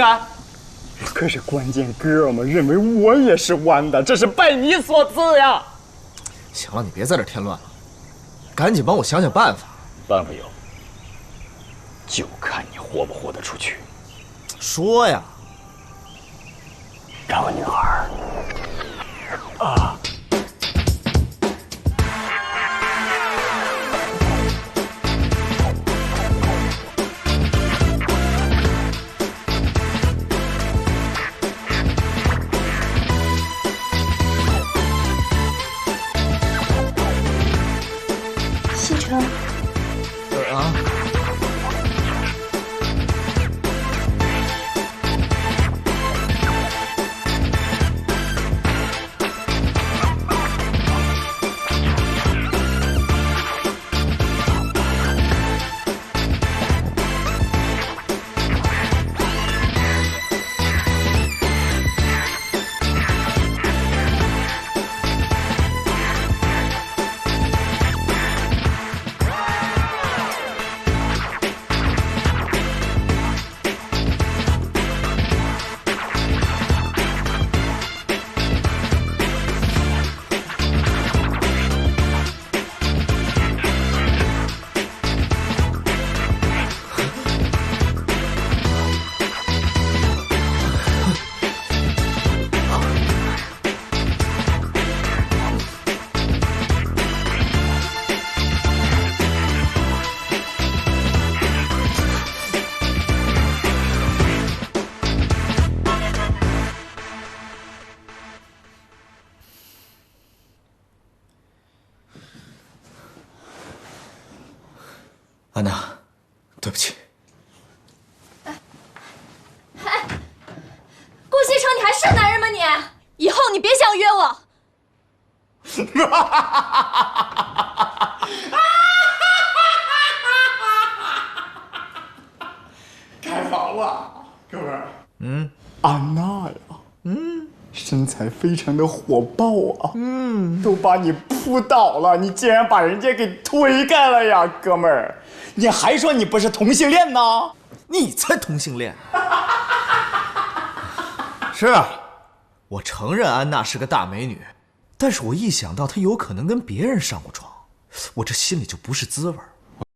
啊！可是关键哥们认为我也是弯的，这是拜你所赐呀！行了，你别在这添乱了，赶緊帮我想想办法。办法有，就看你活不活得出去。说呀！找个女孩啊。西城。啊。安娜，对不起。哎，顾西城，你还是男人吗你？以後你別想約我。開房了，哥們兒。安娜呀，身材非常的火爆啊，都把你撲倒了，你竟然把人家給推開了呀，哥們兒，你還說你不是同性戀呢？你才同性戀！是啊，我承認安娜是個大美女，但是我一想到她有可能跟別人上過床，我這心裡就不是滋味兒。